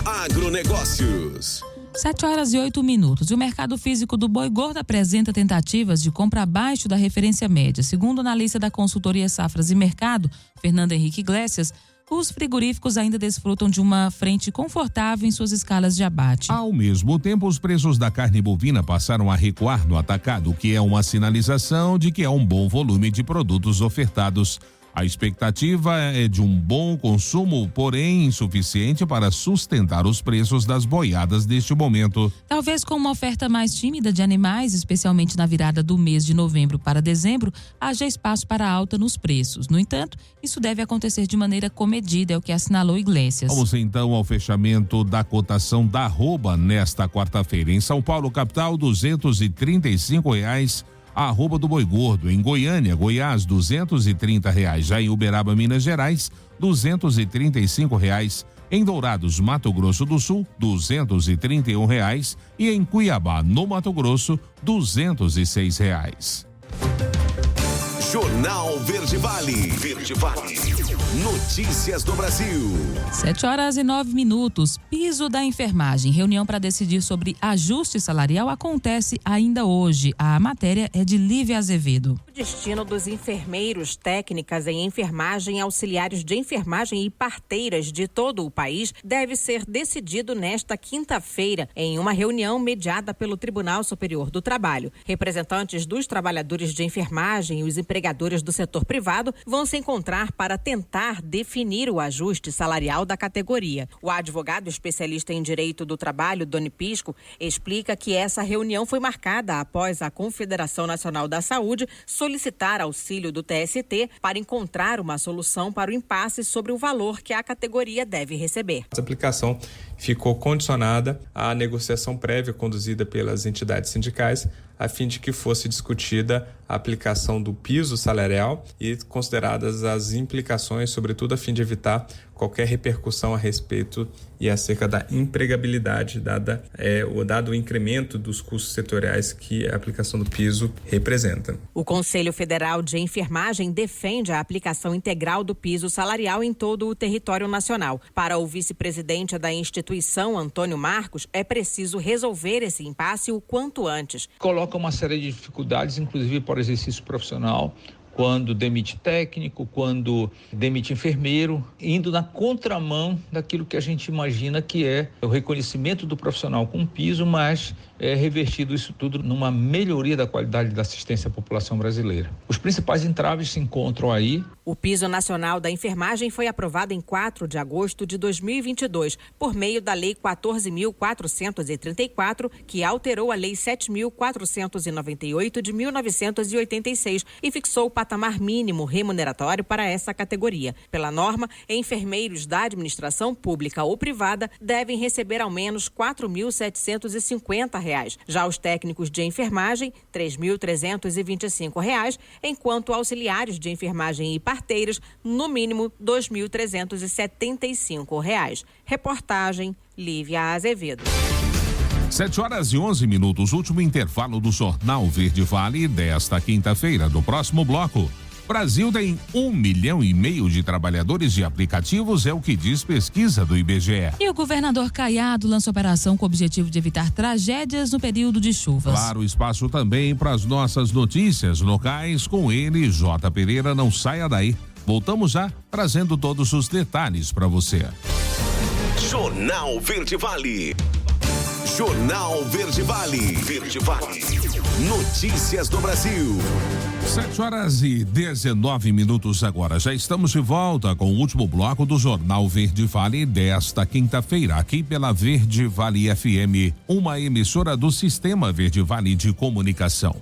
F: Agronegócios.
C: 7h08. E o mercado físico do boi gordo apresenta tentativas de compra abaixo da referência média. Segundo o analista da consultoria Safras e Mercado, Fernando Henrique Iglesias, os frigoríficos ainda desfrutam de uma frente confortável em suas escalas de abate.
B: Ao mesmo tempo, os preços da carne bovina passaram a recuar no atacado, o que é uma sinalização de que é um bom volume de produtos ofertados. A expectativa é de um bom consumo, porém insuficiente para sustentar os preços das boiadas neste momento.
C: Talvez com uma oferta mais tímida de animais, especialmente na virada do mês de novembro para dezembro, haja espaço para alta nos preços. No entanto, isso deve acontecer de maneira comedida, é o que assinalou Iglesias.
B: Vamos então ao fechamento da cotação da arroba nesta quarta-feira. Em São Paulo, capital, R$235. A arroba do boi gordo. Em Goiânia, Goiás, R$230. Já em Uberaba, Minas Gerais, R$235. Em Dourados, Mato Grosso do Sul, R$231. E em Cuiabá, no Mato Grosso, R$206.
F: Jornal Verde Vale. Verde Vale. Notícias do Brasil.
C: 7h09. Piso da enfermagem. Reunião para decidir sobre ajuste salarial acontece ainda hoje. A matéria é de Lívia Azevedo.
H: O destino dos enfermeiros, técnicas em enfermagem, auxiliares de enfermagem e parteiras de todo o país deve ser decidido nesta quinta-feira, em uma reunião mediada pelo Tribunal Superior do Trabalho. Representantes dos trabalhadores de enfermagem e os empregadores do setor privado vão se encontrar para tentar definir o ajuste salarial da categoria. O advogado especialista em direito do trabalho, Doni Pisco, explica que essa reunião foi marcada após a Confederação Nacional da Saúde solicitar auxílio do TST para encontrar uma solução para o impasse sobre o valor que a categoria deve receber.
I: Essa aplicação ficou condicionada à negociação prévia conduzida pelas entidades sindicais, a fim de que fosse discutida a aplicação do piso salarial e consideradas as implicações, sobretudo a fim de evitar qualquer repercussão a respeito e acerca da empregabilidade, dado o incremento dos custos setoriais que a aplicação do piso representa.
H: O Conselho Federal de Enfermagem defende a aplicação integral do piso salarial em todo o território nacional. Para o vice-presidente da instituição, Antônio Marcos, é preciso resolver esse impasse o quanto antes.
G: Coloca uma série de dificuldades, inclusive para o exercício profissional, quando demite técnico, quando demite enfermeiro, indo na contramão daquilo que a gente imagina que é o reconhecimento do profissional com piso, mas é revertido isso tudo numa melhoria da qualidade da assistência à população brasileira. Os principais entraves se encontram aí.
H: O Piso Nacional da Enfermagem foi aprovado em 4 de agosto de 2022, por meio da Lei 14.434, que alterou a Lei 7.498 de 1986 e fixou o patamar mínimo remuneratório para essa categoria. Pela norma, enfermeiros da administração pública ou privada devem receber ao menos R$ 4.750. Já os técnicos de enfermagem, R$ 3.325, enquanto auxiliares de enfermagem e parteiras, no mínimo R$ 2.375. Reportagem Lívia Azevedo.
B: 7h11, último intervalo do Jornal Verde Vale desta quinta-feira. Do próximo bloco, Brasil tem 1,5 milhão de trabalhadores de aplicativos, é o que diz pesquisa do IBGE.
C: E o governador Caiado lança operação com o objetivo de evitar tragédias no período de chuvas.
B: Claro, espaço também para as nossas notícias locais com ele, J. Pereira, não saia daí. Voltamos já, trazendo todos os detalhes para você.
F: Jornal Verde Vale. Jornal Verde Vale. Verde Vale. Notícias do Brasil.
B: 7h19 agora. Já estamos de volta com o último bloco do Jornal Verde Vale desta quinta-feira, aqui pela Verde Vale FM, uma emissora do Sistema Verde Vale de Comunicação.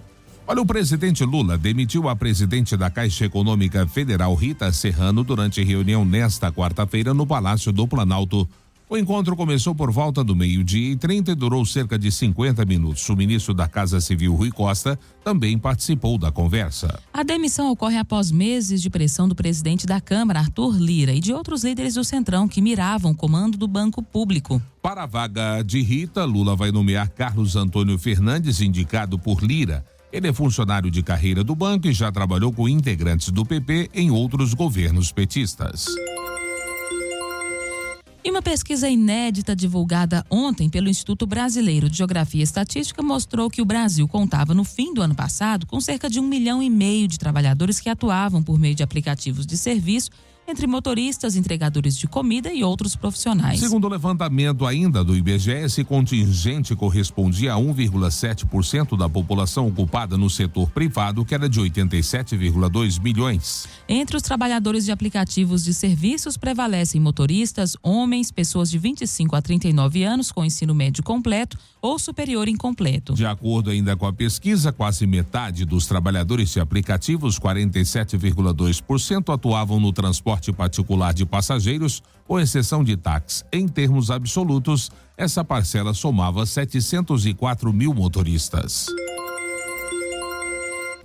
B: Olha, o presidente Lula demitiu a presidente da Caixa Econômica Federal, Rita Serrano, durante reunião nesta quarta-feira no Palácio do Planalto. O encontro começou por volta do 12h30 e durou cerca de 50 minutos. O ministro da Casa Civil, Rui Costa, também participou da conversa.
C: A demissão ocorre após meses de pressão do presidente da Câmara, Arthur Lira, e de outros líderes do Centrão que miravam o comando do Banco Público.
B: Para a vaga de Rita, Lula vai nomear Carlos Antônio Fernandes, indicado por Lira. Ele é funcionário de carreira do banco e já trabalhou com integrantes do PP em outros governos petistas.
C: E uma pesquisa inédita divulgada ontem pelo Instituto Brasileiro de Geografia e Estatística mostrou que o Brasil contava no fim do ano passado com cerca de 1,5 milhão de trabalhadores que atuavam por meio de aplicativos de serviço, entre motoristas, entregadores de comida e outros profissionais.
B: Segundo o levantamento ainda do IBGE, esse contingente correspondia a 1,7% da população ocupada no setor privado, que era de 87,2 milhões.
C: Entre os trabalhadores de aplicativos de serviços prevalecem motoristas, homens, pessoas de 25 a 39 anos com ensino médio completo ou superior incompleto.
B: De acordo ainda com a pesquisa, quase metade dos trabalhadores de aplicativos, 47,2%, atuavam no transporte particular de passageiros, com exceção de táxis. Em termos absolutos, essa parcela somava 704 mil motoristas.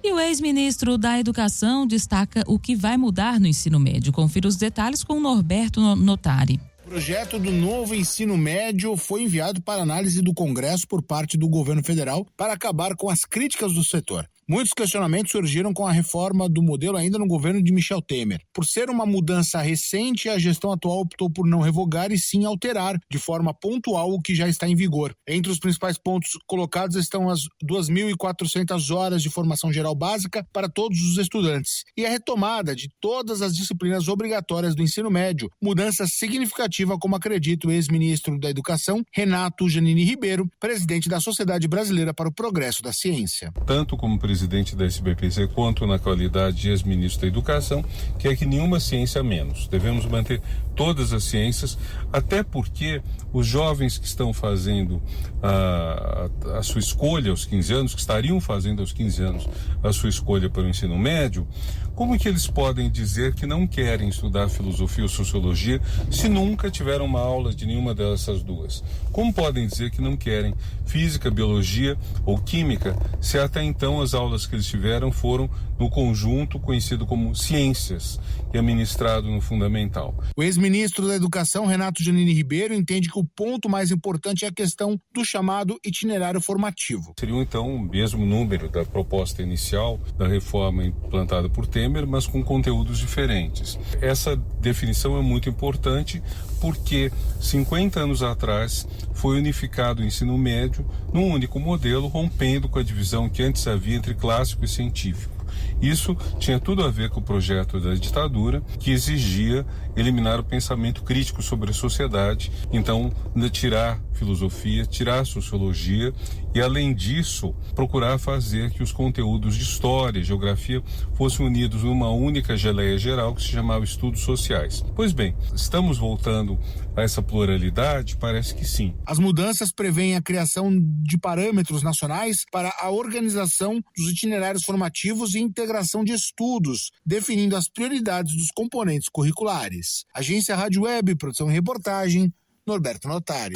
C: E o ex-ministro da Educação destaca o que vai mudar no ensino médio. Confira os detalhes com Norberto Notari.
J: O projeto do novo ensino médio foi enviado para análise do Congresso por parte do governo federal para acabar com as críticas do setor. Muitos questionamentos surgiram com a reforma do modelo ainda no governo de Michel Temer. Por ser uma mudança recente, a gestão atual optou por não revogar e sim alterar de forma pontual o que já está em vigor. Entre os principais pontos colocados estão as 2.400 horas de formação geral básica para todos os estudantes e a retomada de todas as disciplinas obrigatórias do ensino médio, mudança significativa, como acredita o ex-ministro da Educação, Renato Janine Ribeiro, presidente da Sociedade Brasileira para o Progresso da Ciência.
K: Tanto como presidente da SBPC, quanto na qualidade de ex-ministro da Educação, que é que nenhuma ciência menos. Devemos manter todas as ciências, até porque os jovens que estão fazendo a sua escolha aos 15 anos, que estariam fazendo aos 15 anos a sua escolha para o ensino médio, como que eles podem dizer que não querem estudar filosofia ou sociologia se nunca tiveram uma aula de nenhuma dessas duas? Como podem dizer que não querem física, biologia ou química se até então as aulas aulas que eles tiveram foram no conjunto conhecido como Ciências, que é ministrado no Fundamental.
J: O ex-ministro da Educação, Renato Giannini Ribeiro, entende que o ponto mais importante é a questão do chamado itinerário formativo.
K: Seria então o mesmo número da proposta inicial da reforma implantada por Temer, mas com conteúdos diferentes. Essa definição é muito importante porque 50 anos atrás foi unificado o ensino médio num único modelo, rompendo com a divisão que antes havia entre clássico e científico. Isso tinha tudo a ver com o projeto da ditadura, que exigia eliminar o pensamento crítico sobre a sociedade, então tirar filosofia, tirar sociologia e, além disso, procurar fazer que os conteúdos de história e geografia fossem unidos numa única geleia geral que se chamava estudos sociais. Pois bem, estamos voltando a essa pluralidade? Parece que sim.
J: As mudanças prevêem a criação de parâmetros nacionais para a organização dos itinerários formativos e integração de estudos, definindo as prioridades dos componentes curriculares. Agência Rádio Web, produção e reportagem, Norberto Notari.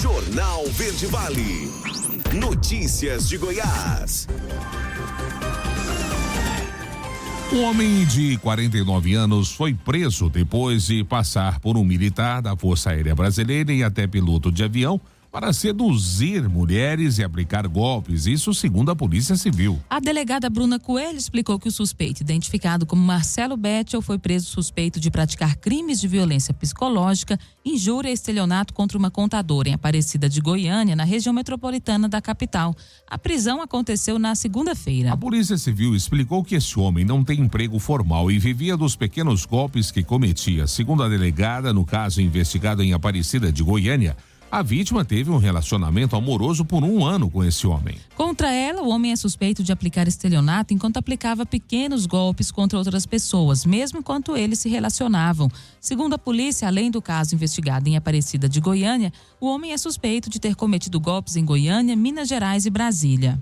F: Jornal Verde Vale. Notícias de Goiás.
B: Um homem de 49 anos foi preso depois de passar por um militar da Força Aérea Brasileira e até piloto de avião para seduzir mulheres e aplicar golpes, isso segundo a Polícia Civil.
C: A delegada Bruna Coelho explicou que o suspeito, identificado como Marcelo Bettel, foi preso suspeito de praticar crimes de violência psicológica, injúria e estelionato contra uma contadora em Aparecida de Goiânia, na região metropolitana da capital. A prisão aconteceu na segunda-feira.
B: A Polícia Civil explicou que esse homem não tem emprego formal e vivia dos pequenos golpes que cometia. Segundo a delegada, no caso investigado em Aparecida de Goiânia, a vítima teve um relacionamento amoroso por 1 ano com esse homem.
C: Contra ela, o homem é suspeito de aplicar estelionato enquanto aplicava pequenos golpes contra outras pessoas, mesmo enquanto eles se relacionavam. Segundo a polícia, além do caso investigado em Aparecida de Goiânia, o homem é suspeito de ter cometido golpes em Goiânia, Minas Gerais e Brasília.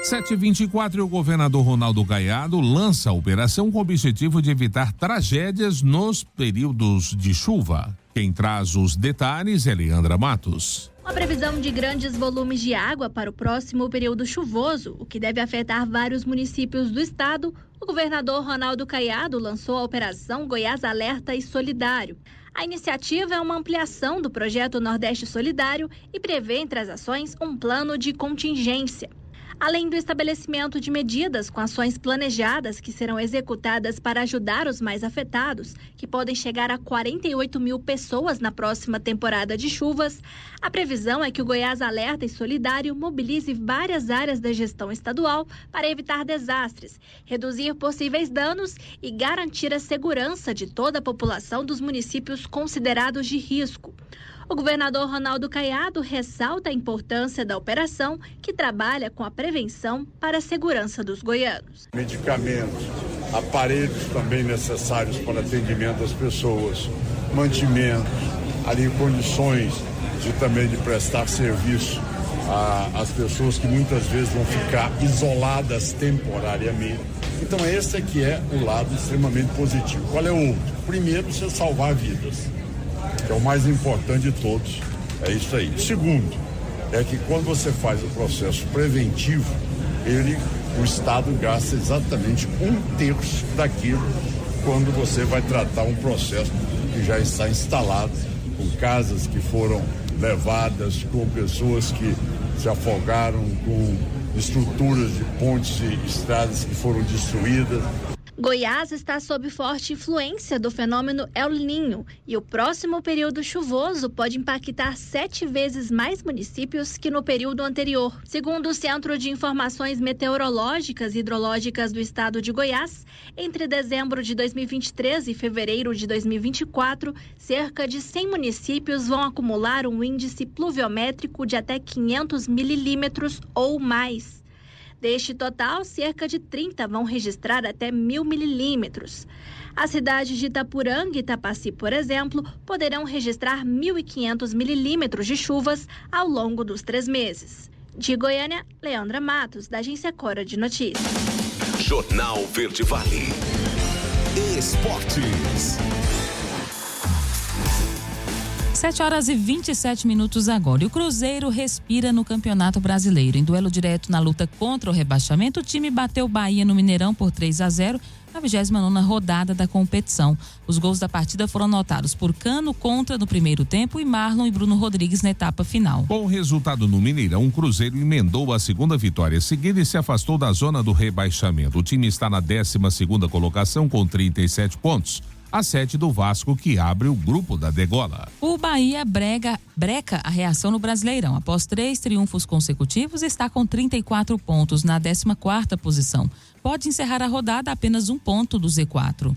B: 7h24, e o governador Ronaldo Caiado lança a operação com o objetivo de evitar tragédias nos períodos de chuva. Quem traz os detalhes é Leandra Matos.
L: Uma previsão de grandes volumes de água para o próximo período chuvoso, o que deve afetar vários municípios do estado. O governador Ronaldo Caiado lançou a operação Goiás Alerta e Solidário. A iniciativa é uma ampliação do projeto Nordeste Solidário e prevê, entre as ações, um plano de contingência. Além do estabelecimento de medidas com ações planejadas que serão executadas para ajudar os mais afetados, que podem chegar a 48 mil pessoas na próxima temporada de chuvas, a previsão é que o Goiás Alerta e Solidário mobilize várias áreas da gestão estadual para evitar desastres, reduzir possíveis danos e garantir a segurança de toda a população dos municípios considerados de risco. O governador Ronaldo Caiado ressalta a importância da operação, que trabalha com a prevenção para a segurança dos goianos.
P: Medicamentos, aparelhos também necessários para atendimento das pessoas, mantimentos, ali condições de prestar serviço às pessoas que muitas vezes vão ficar isoladas temporariamente. Então esse aqui é o lado extremamente positivo. Qual é o outro? Primeiro, você salvar vidas, que é o mais importante de todos, é isso aí. Segundo, é que quando você faz o processo preventivo, o Estado gasta exatamente 1/3 daquilo quando você vai tratar um processo que já está instalado, com casas que foram levadas, com pessoas que se afogaram, com estruturas de pontes e estradas que foram destruídas.
L: Goiás está sob forte influência do fenômeno El Niño e o próximo período chuvoso pode impactar 7 vezes mais municípios que no período anterior. Segundo o Centro de Informações Meteorológicas e Hidrológicas do Estado de Goiás, entre dezembro de 2023 e fevereiro de 2024, cerca de 100 municípios vão acumular um índice pluviométrico de até 500 mililímetros ou mais. Deste total, cerca de 30 vão registrar até 1.000 mililímetros. As cidades de Itapuranga e Itapaci, por exemplo, poderão registrar 1.500 mililímetros de chuvas ao longo dos 3 meses. De Goiânia, Leandra Matos, da Agência Cora de Notícias.
F: Jornal Verde Vale. Esportes.
C: 7h27 agora. E o Cruzeiro respira no Campeonato Brasileiro. Em duelo direto na luta contra o rebaixamento, o time bateu o Bahia no Mineirão por 3-0 na 29ª rodada da competição. Os gols da partida foram anotados por Cano contra no primeiro tempo e Marlon e Bruno Rodrigues na etapa final.
B: Com o resultado no Mineirão, o Cruzeiro emendou a segunda vitória seguida e se afastou da zona do rebaixamento. O time está na 12ª colocação com 37 pontos. A 7 do Vasco, que abre o grupo da degola.
C: O Bahia breca a reação no Brasileirão. Após 3 triunfos consecutivos, está com 34 pontos na 14ª posição. Pode encerrar a rodada a apenas 1 ponto do Z4.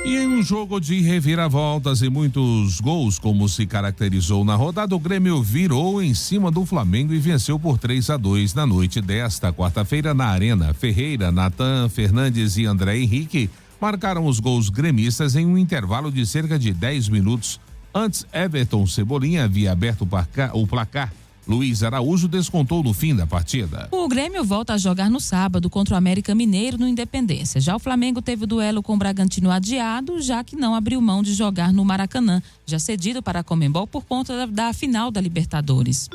B: E em um jogo de reviravoltas e muitos gols, como se caracterizou na rodada, o Grêmio virou em cima do Flamengo e venceu por 3-2 na noite desta quarta-feira na Arena. Ferreira, Natan, Fernandes e André Henrique marcaram os gols gremistas em um intervalo de cerca de 10 minutos. Antes, Everton Cebolinha havia aberto o placar. Luiz Araújo descontou no fim da partida.
C: O Grêmio volta a jogar no sábado contra o América Mineiro no Independência. Já o Flamengo teve o duelo com o Bragantino adiado, já que não abriu mão de jogar no Maracanã, já cedido para a Conmebol por conta da final da Libertadores.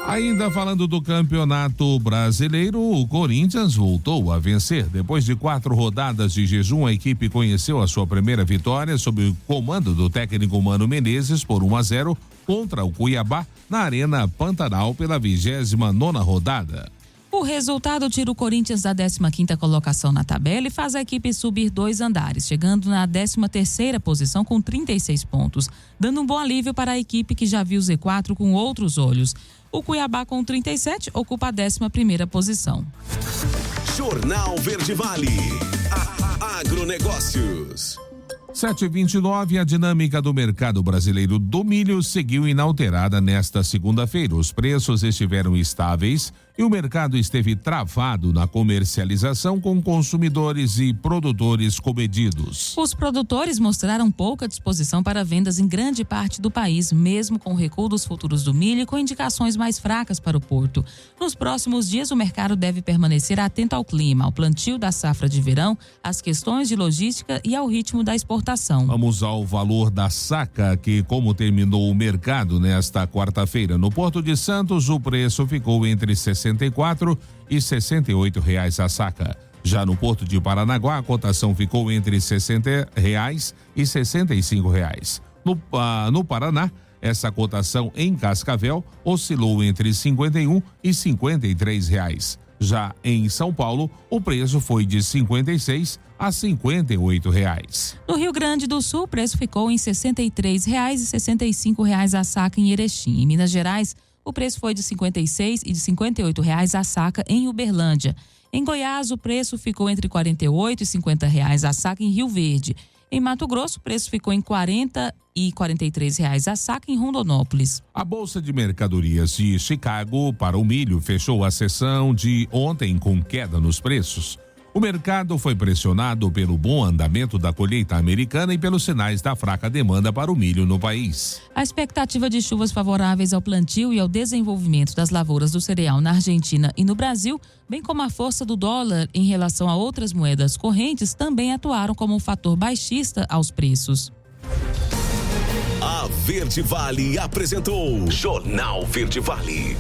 B: Ainda falando do Campeonato Brasileiro, o Corinthians voltou a vencer. Depois de 4 rodadas de jejum, a equipe conheceu a sua primeira vitória sob o comando do técnico Mano Menezes por 1-0 contra o Cuiabá na Arena Pantanal pela 29ª rodada.
C: O resultado tira o Corinthians da 15ª colocação na tabela e faz a equipe subir 2 andares, chegando na 13ª posição com 36 pontos, dando um bom alívio para a equipe que já viu o Z4 com outros olhos. O Cuiabá, com 37, ocupa a 11ª posição.
F: Jornal Verde Vale. Agronegócios.
B: 7h29, a dinâmica do mercado brasileiro do milho seguiu inalterada nesta segunda-feira. Os preços estiveram estáveis e o mercado esteve travado na comercialização, com consumidores e produtores comedidos.
C: Os produtores mostraram pouca disposição para vendas em grande parte do país, mesmo com o recuo dos futuros do milho e com indicações mais fracas para o porto. Nos próximos dias, o mercado deve permanecer atento ao clima, ao plantio da safra de verão, às questões de logística e ao ritmo da exportação.
B: Vamos ao valor da saca, que, como terminou o mercado nesta quarta-feira no Porto de Santos, o preço ficou entre R$64 e R$68 a saca. Já no Porto de Paranaguá, a cotação ficou entre R$60 e R$65. No Paraná, essa cotação em Cascavel oscilou entre R$51 e R$53. Já em São Paulo, o preço foi de R$56 a R$58.
C: No Rio Grande do Sul, o preço ficou em R$63 e R$65 a saca em Erechim. Em Minas Gerais, o preço foi de R$56 e de R$58 a saca em Uberlândia. Em Goiás, o preço ficou entre R$48 e R$50 a saca em Rio Verde. Em Mato Grosso, o preço ficou em R$40 e R$43 a saca em Rondonópolis.
B: A Bolsa de Mercadorias de Chicago para o milho fechou a sessão de ontem com queda nos preços. O mercado foi pressionado pelo bom andamento da colheita americana e pelos sinais da fraca demanda para o milho no país.
C: A expectativa de chuvas favoráveis ao plantio e ao desenvolvimento das lavouras do cereal na Argentina e no Brasil, bem como a força do dólar em relação a outras moedas correntes, também atuaram como um fator baixista aos preços.
F: A Verde Vale apresentou Jornal Verde Vale.